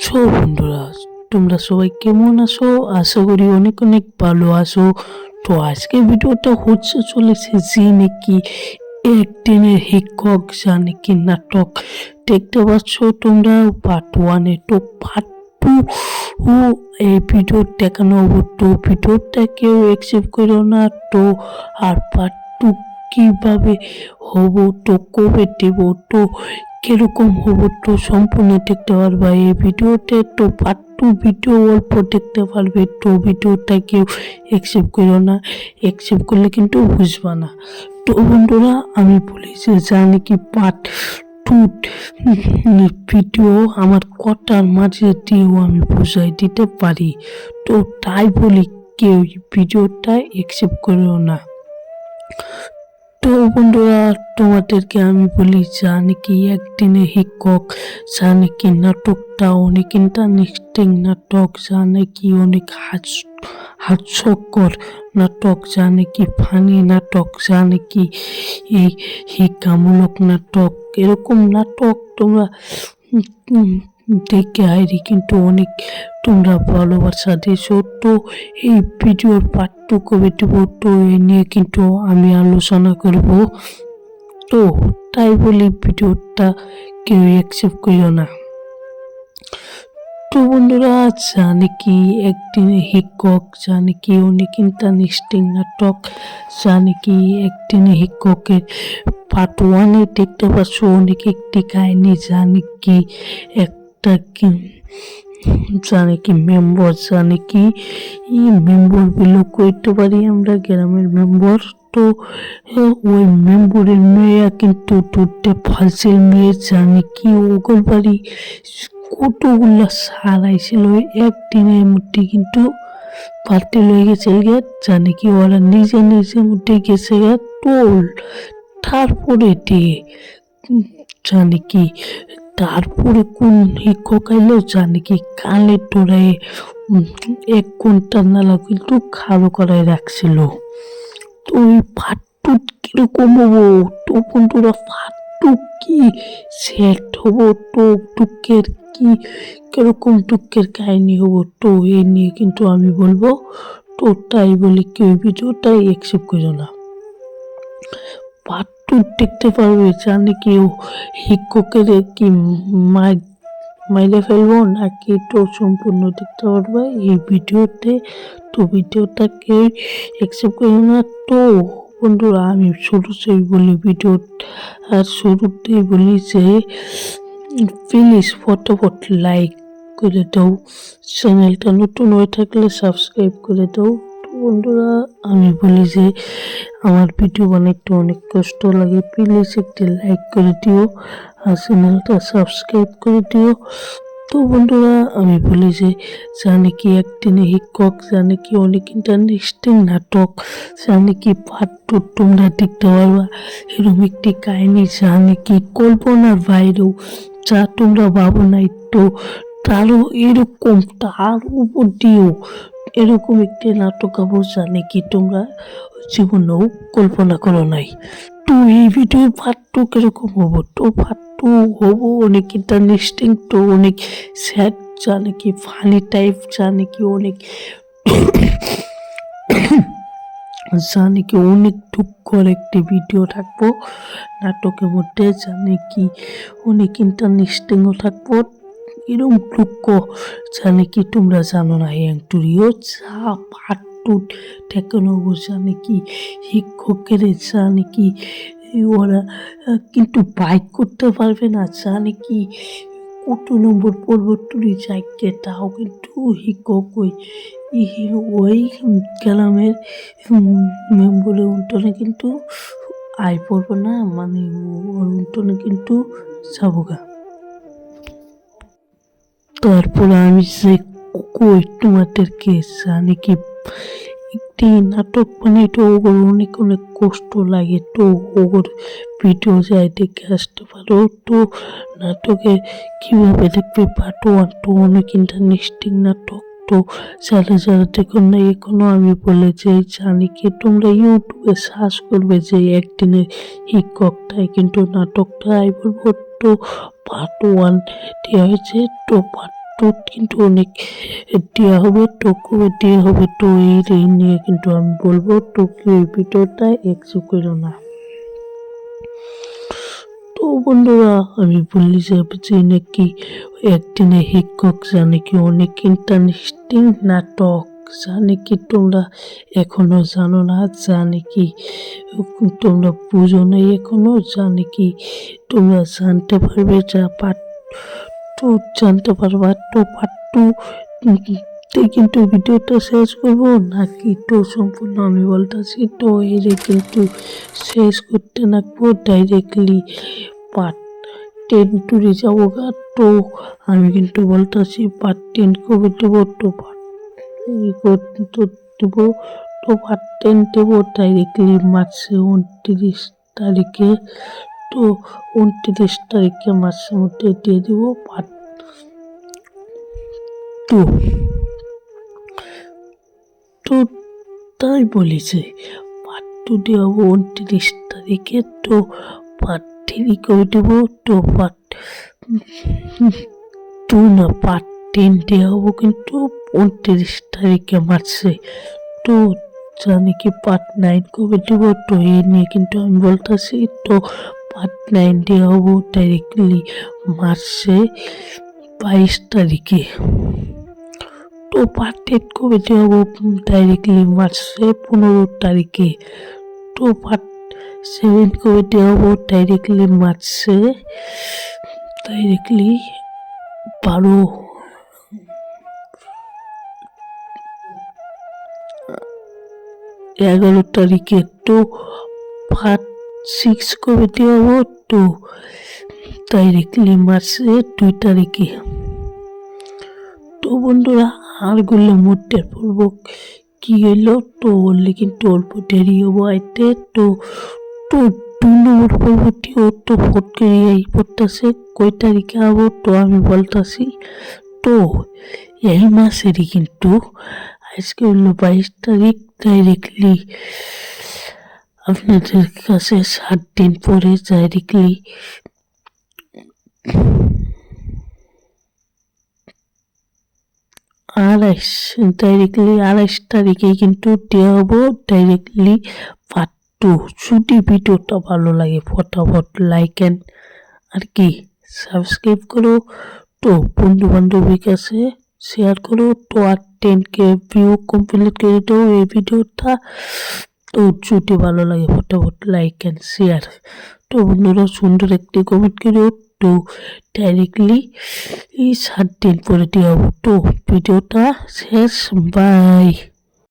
বন্ধুরা, তোমরা সবাই কেমন আছো? আশা করি অনেক অনেক ভালো আছো। তো আজকে ভিডিওটা হচ্ছে চলেছে যে নাকি একদিনের শিক্ষক যা নাকি নাটক দেখতে পাচ্ছ তোমরা পার্ট 1 তো পার্ট 2 এই ভিডিও দেখানো হবো। তো ভিডিওটা কেউ অ্যাকসেপ্ট করো না। তো আর পার্ট 2 কিভাবে হবো, তো কবে দেব, তো কিরকম হবো, তো সম্পূর্ণ দেখতে পারবা এই ভিডিওতে। তো পার্ট 2 ভিডিও অল্প দেখতে পারবে। তো ভিডিওটা কেউ অ্যাকসেপ্ট করো না, অ্যাকসেপ্ট করলে কিন্তু বুঝবা না। তো বন্ধুরা, আমি বলি যে যা নাকি পার্ট 2 ভিডিও আমার কথার মাঝে দিয়েও আমি বুঝাই দিতে পারি। তো তাই বলি কেউ ভিডিওটা অ্যাকসেপ্ট করো না। তো বন্ধুরা, তোমাদেরকে আমি বলি যা নাকি একদিনে শিক্ষক, যা নাকি নাটকটা অনেক ইন্টারেস্টিং নাটক, যা নাকি অনেক হাস্যকর নাটক, যা নাকি ফানি নাটক, যা নাকি এই শিক্ষামূলক নাটক। এরকম নাটক তোমরা দেখে হাইরি কিন্তু অনেক তোমরা ভালোবাসা দিয়েছো। তো এই ভিডিওর পার্ট 2 কবে দেব, তো এ নিয়ে কিন্তু আমি আলোচনা করব। তো তাই বলি ভিডিওটা কেউ অ্যাকসেপ্ট করিও না। তো বন্ধুরা, যা নাকি একদিনে শিক্ষক, যা নাকি অনেক ইন্টারেস্টিং নাটক, যা নাকি একদিনে শিক্ষকের পার্ট 1 দেখতে পাচ্ছ অনেক একটি কাহিনী, যা নাকি একটা যা নাকি মেম্বার, যা নাকি মেম্বার বলে করতে পারি আমরা গ্রামের মেম্বার। তো ওই মেম্বরের মেয়ে কিন্তু দুধে ফালসিল মেয়ে, যা নাকি ওগল বাড়ি কতগুলো সার আইছিল একদিনের মধ্যে কিন্তু পাল্টে লয়ে গেছে গে, যা নাকি ওরা নিজে নিজের মধ্যে গেছে গে টোল। তারপরে দিয়ে যা নাকি তারপরে কোন শিক্ষক আইলো, যা নাকি কানে তোরায় 1 ঘন্টা নালা কিন্তু খাড়ো করায় রাখছিল। তো ওই ফাটটুক কিরকম হবো, তো বন্ধুরা ফাটটুক কি সেট হবো, তো দুঃখের কি কিরকম দুঃখের কাহিনী হবো, তো এই নিয়ে কিন্তু আমি বলবো। তো তাই বলি কেউ ভিডিওটাই অ্যাকসেপ্ট করো না। পার্ট 2 দেখতে পারবে, জানি কেউ শিক্ষকের কি মাইলে ফেলবো নাকি, তো সম্পূর্ণ দেখতে পারবে এই ভিডিওতে। তো ভিডিওটাকে অ্যাকসেপ্ট করো না। তো বন্ধুরা, আমি শুরুতেই বলি ভিডিও আর শুরুতেই বলি যে প্লিজ ফটাফট লাইক করে দাও, চ্যানেলটা নতুন হয়ে থাকলে সাবস্ক্রাইব করে দাও। তো বন্ধুরা, আমি বলি যে আমার ভিডিও বানাইতে অনেক কষ্ট লাগে, প্লিজ একটি লাইক করে দিও আর চ্যানেলটা সাবস্ক্রাইব করে দিও। তো বন্ধুরা, আমি বলি যে যা নাকি একদিনে শিক্ষক, যা নাকি অনেক ইন্টারেস্টিং নাটক, যা নাকি পার্ট 2 তোমরা দেখতে পারবা। এরকম একটি কাহিনী যা নাকি কল্পনার বাইরেও, যা তোমরা ভাবো নাই, তো তারও এরকম তার উপর দিয়েও এরকম একটি নাটক আবো যা নাকি তোমরা জীবনেও কল্পনা করো নাই। তো এই ভিডিওর পার্ট 2 কিরকম হবো, তো পার্ট 2 হবো অনেক ইন্টারেস্টিং, তো অনেক স্যাড, যা নাকি ফানি টাইপ, যা নাকি অনেক যা নাকি অনেক দুঃখর একটি ভিডিও থাকবো নাটকের মধ্যে, যা নাকি অনেক ইন্টারেস্টিংও থাকবো। এরকম দুঃখ যা নাকি তোমরা জানো না টুরিও যা পার্ট 2 দেখানো হবো, যা নাকি শিক্ষকের, যা নাকি ওরা কিন্তু বাইক করতে পারবে না, যা নাকি কত নম্বর পর্বতটুরি যাইকে, তাও কিন্তু শিক্ষক ওই গ্রামের মেম্বরে উল্টনে কিন্তু আয় পড়বো না, মানে ওর উল্টনে কিন্তু যাবোগা। তারপর আমি যে কই তোমাদেরকে যা নাকি একটি নাটক বানাইতে ওগর অনেক অনেক কষ্ট লাগে, তো ওগর ভিডিও যাই দেখে আসতে পারো। তো নাটকে কিভাবে দেখবে পার্ট 1 তো অনেক ইন্টারেস্টিং নাটক। তো যারা যারা দেখো না এখনো, আমি বলে যে জানি কি তোমরা ইউটিউবে সার্চ করবে যে একদিনের শিক্ষকটাই কিন্তু নাটকটা আই বলবো। তো পার্ট 1 দেওয়া হয়েছে, তো পার্ট তো কিন্তু অনেক দেওয়া হবে, তো কবে দেওয়া হবে, তো এই নিয়ে কিন্তু আমি বলবো, তো কেউ ভিডিওটা একটু করো না। তো বন্ধুরা, আমি বললি যে নাকি একদিনে শিক্ষক যা নাকি অনেক ইন্টারেস্টিং নাটক, যা নাকি তোমরা এখনো জানো না, যা নাকি তোমরা বুঝো নাই এখনো, যা নাকি তোমরা জানতে পারবে, যা পার্ট টু জানতে পারবা। তো পার্ট টু কিন্তু ভিডিওটা শেষ করবো নাকি, তো সম্পূর্ণ আমি বলতেছি, তো এর কিন্তু শেষ করতে নাকবো ডাইরেক্টলি পার্ট 10 টুরে যাবো গা। তো আমি কিন্তু বলতেছি পার্ট 10 কবে দেবো, তো পার্ট দেবো, তো পার্ট 10 দেবো ডাইরেক্টলি মার্চে 29 তারিখে। তো 29 তারিখে মার্চের মধ্যে দিয়ে দেবো পার্ট 2। তো তাই বলেছে পার্ট 2 দেওয়া 29 তারিখে, তো পার্ট 3 করে দেবো, তো পার্ট 2 না পার্ট 10 দেওয়া হবো কিন্তু 29 তারিখে মার্চে। তো জানি কি পার্ট 9 কবে দেব, তো এই নিয়ে কিন্তু আমি বলতেছি, তো পার্ট 9 দেওয়া হবো ডাইরেক্টলি মার্চে 22 তারিখে। তো পার্ট 10 কবে দেওয়া হবো ডাইরেক্টলি মার্চে 15 তারিখে। তো পার্ট 7 কবে দেওয়া হবো ডাইরেক্টলি মার্চে 11 তারিখে। তো পার্ট 6 কবে দেওয়া হবো, তো ডাইরেক্টলি মার্চে 2 তারিখে। তো বন্ধুরা, আর গুলো মধ্যে পড়ব কি হইলো, তো বললে কিন্তু অল্প দেরি হবো আইতে। তো তো 2 নম্বর পর্বটিও তো ফট করে পড়তেছে কয় তারিখে হবো, তো আমি বলতাছি, তো এই মাসেরই কিন্তু আজকে হলো 22 তারিখ, ডাইরেক্টলি আপনাদের কাছে 7 দিন পরে ডাইরেক্টলি 28 তারিখে কিন্তু দেওয়া হবো ডাইরেক্টলি পার্ট 2। যদি ভিডিওটা ভালো লাগে ফটাফট লাইক অ্যান্ড আর কি সাবস্ক্রাইব করো, তো বন্ধু বান্ধবের কাছে শেয়ার করো, তো আর 10K ভিউ কমপ্লিট করে দাও এই ভিডিওটা। তো যদি ভালো লাগে ফটাফট লাইক অ্যান্ড শেয়ার, তো বন্ধুরা সুন্দর একটি কমেন্ট করো, তো ডাইরেক্টলি 7 দিন পরে দেওয়া হবো। তো ভিডিওটা শেষ, বাই।